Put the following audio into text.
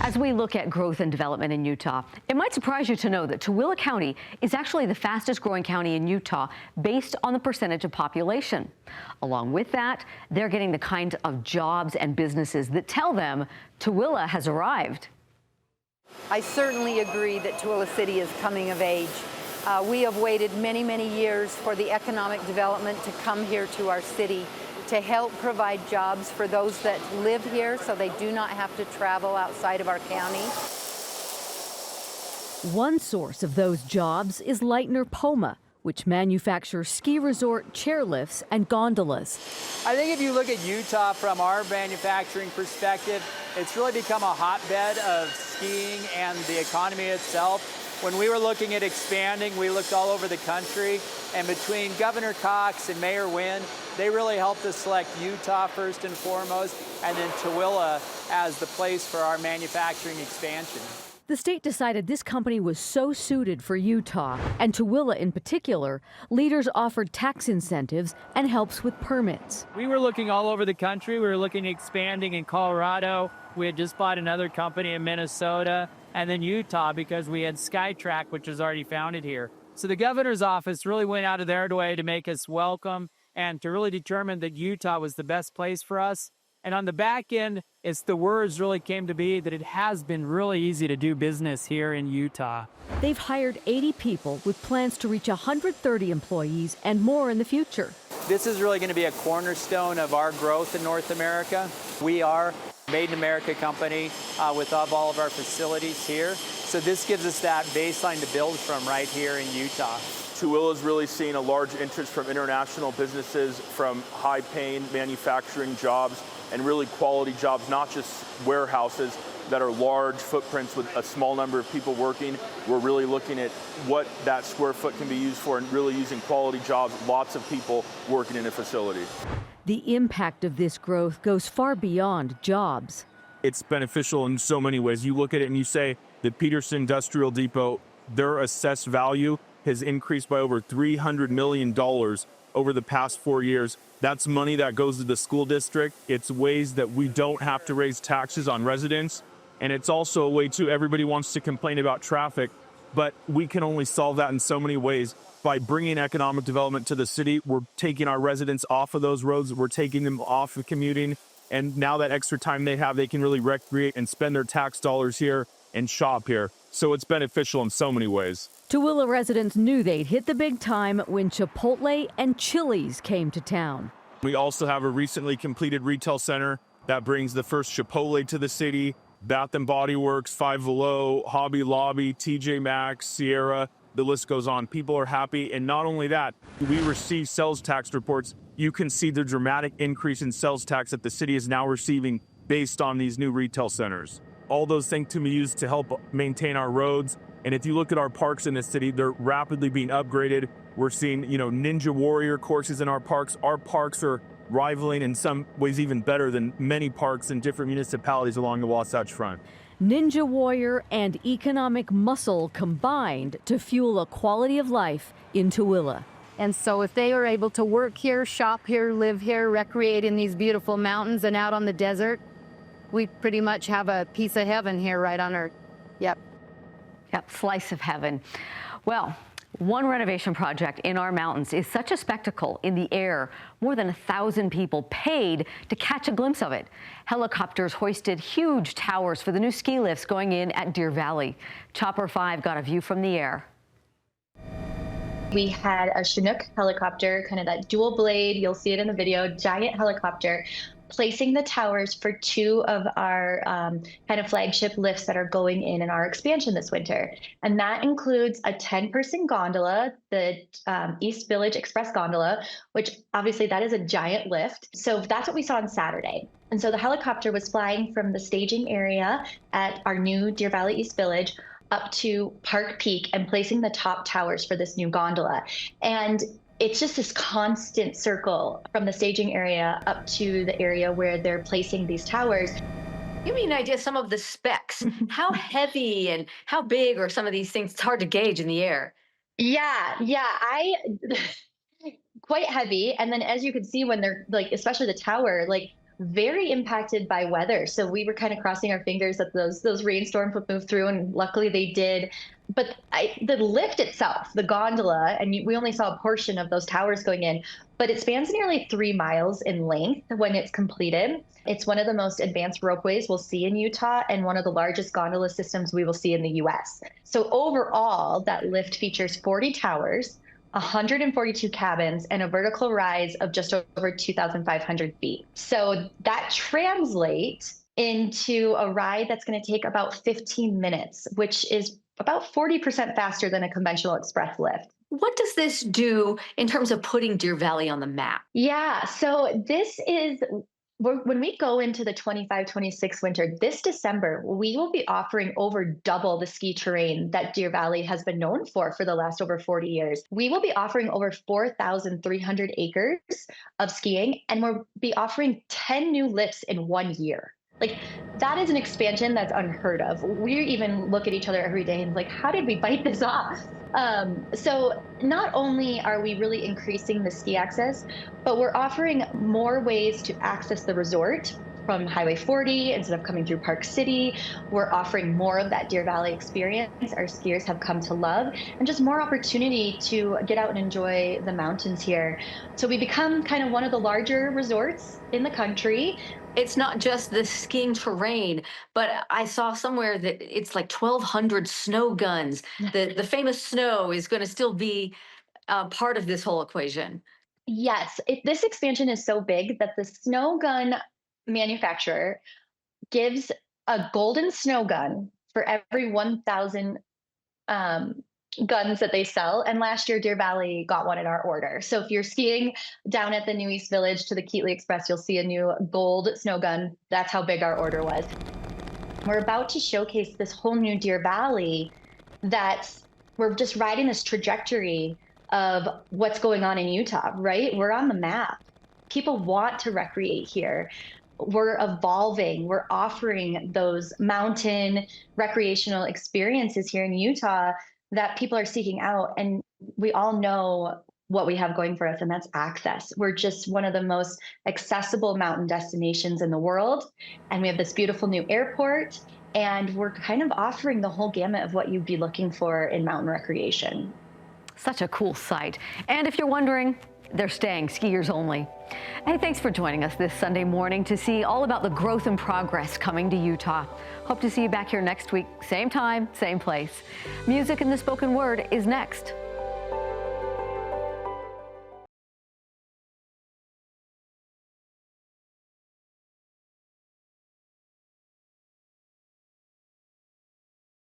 As we look at growth and development in Utah, it might surprise you to know that Tooele County is actually the fastest growing county in Utah based on the percentage of population. Along with that, they're getting the kind of jobs and businesses that tell them Tooele has arrived. I certainly agree that Tooele City is coming of age. We have waited many, many years for the economic development to come here to our city to help provide jobs for those that live here so they do not have to travel outside of our county. One source of those jobs is Lightner Poma, which manufactures ski resort chairlifts and gondolas. I think if you look at Utah from our manufacturing perspective, it's really become a hotbed of skiing and the economy itself. When we were looking at expanding, we looked all over the country, and between Governor Cox and Mayor Wynn, they really helped us select Utah first and foremost, and then Tooele as the place for our manufacturing expansion. The state decided this company was so suited for Utah, and Tooele in particular, leaders offered tax incentives and helps with permits. We were looking all over the country. We were looking at expanding in Colorado. We had just bought another company in Minnesota, and then Utah because we had SkyTrack, which was already founded here. So the governor's office really went out of their way to make us welcome and to really determine that Utah was the best place for us. And on the back end, it's the words really came to be that it has been really easy to do business here in Utah. They've hired 80 people with plans to reach 130 employees and more in the future. This is really going to be a cornerstone of our growth in North America. We are a Made in America company with all of our facilities here. So this gives us that baseline to build from right here in Utah. Tooele is really seeing a large interest from international businesses, from high-paying manufacturing jobs and really quality jobs, not just warehouses that are large footprints with a small number of people working. We're really looking at what that square foot can be used for and really using quality jobs, lots of people working in a facility. The impact of this growth goes far beyond jobs. It's beneficial in so many ways. You look at it and you say the Peterson Industrial Depot, their assessed value has increased by over $300 million over the past 4 years. That's money that goes to the school district. It's ways that we don't have to raise taxes on residents. And it's also a way too, everybody wants to complain about traffic, but we can only solve that in so many ways. By bringing economic development to the city, we're taking our residents off of those roads, we're taking them off of commuting. And now that extra time they have, they can really recreate and spend their tax dollars here and shop here. So it's beneficial in so many ways. Tooele residents knew they'd hit the big time when Chipotle and Chili's came to town. We also have a recently completed retail center that brings the first Chipotle to the city, Bath & Body Works, Five Below, Hobby Lobby, TJ Maxx, Sierra, the list goes on. People are happy, and not only that, we receive sales tax reports. You can see the dramatic increase in sales tax that the city is now receiving based on these new retail centers. All those things can be used to help maintain our roads. And if you look at our parks in the city, they're rapidly being upgraded. We're seeing, Ninja Warrior courses in our parks. Our parks are rivaling in some ways even better than many parks in different municipalities along the Wasatch Front. Ninja Warrior and economic muscle combined to fuel a quality of life in Tooele. And so if they are able to work here, shop here, live here, recreate in these beautiful mountains and out on the desert, we pretty much have a piece of heaven here right on earth. Yep, slice of heaven. Well, one renovation project in our mountains is such a spectacle in the air. More than 1,000 people paid to catch a glimpse of it. Helicopters hoisted huge towers for the new ski lifts going in at Deer Valley. Chopper 5 got a view from the air. We had a Chinook helicopter, kind of that dual blade, you'll see it in the video, giant helicopter, placing the towers for two of our kind of flagship lifts that are going in our expansion this winter. And that includes a 10-person gondola, the East Village Express Gondola, which obviously that is a giant lift. So that's what we saw on Saturday. And so the helicopter was flying from the staging area at our new Deer Valley East Village up to Park Peak and placing the top towers for this new gondola. And it's just this constant circle from the staging area up to the area where they're placing these towers. Give me an idea of some of the specs. How heavy and how big are some of these things? It's hard to gauge in the air. Yeah, quite heavy. And then as you can see when they're especially the tower, very impacted by weather. So we were kind of crossing our fingers that those rainstorms would move through, and luckily they did. But the lift itself, the gondola, and we only saw a portion of those towers going in, but it spans nearly 3 miles in length when it's completed. It's one of the most advanced ropeways we'll see in Utah and one of the largest gondola systems we will see in the US. So overall, that lift features 40 towers, 142 cabins, and a vertical rise of just over 2,500 feet. So that translates into a ride that's going to take about 15 minutes, which is about 40% faster than a conventional express lift. What does this do in terms of putting Deer Valley on the map? Yeah, so this is when we go into the 25-26 winter, this December, we will be offering over double the ski terrain that Deer Valley has been known for the last over 40 years. We will be offering over 4,300 acres of skiing, and we'll be offering 10 new lifts in 1 year. Like, that is an expansion that's unheard of. We even look at each other every day and like, how did we bite this off? So not only are we really increasing the ski access, but we're offering more ways to access the resort from Highway 40 instead of coming through Park City. We're offering more of that Deer Valley experience our skiers have come to love, and just more opportunity to get out and enjoy the mountains here. So we become kind of one of the larger resorts in the country. It's not just the skiing terrain, but I saw somewhere that it's like 1,200 snow guns. The famous snow is going to still be part of this whole equation. Yes, this expansion is so big that the snow gun manufacturer gives a golden snow gun for every 1,000 guns that they sell. And last year, Deer Valley got one in our order. So if you're skiing down at the New East Village to the Keatley Express, you'll see a new gold snow gun. That's how big our order was. We're about to showcase this whole new Deer Valley that we're just riding this trajectory of what's going on in Utah, right? We're on the map. People want to recreate here. We're evolving. We're offering those mountain recreational experiences here in Utah that people are seeking out. And we all know what we have going for us, and that's access. We're just one of the most accessible mountain destinations in the world. And we have this beautiful new airport, and we're kind of offering the whole gamut of what you'd be looking for in mountain recreation. Such a cool site. And if you're wondering, they're staying skiers only. Hey, thanks for joining us this Sunday morning to see all about the growth and progress coming to Utah. Hope to see you back here next week, same time, same place. Music and the spoken word is next.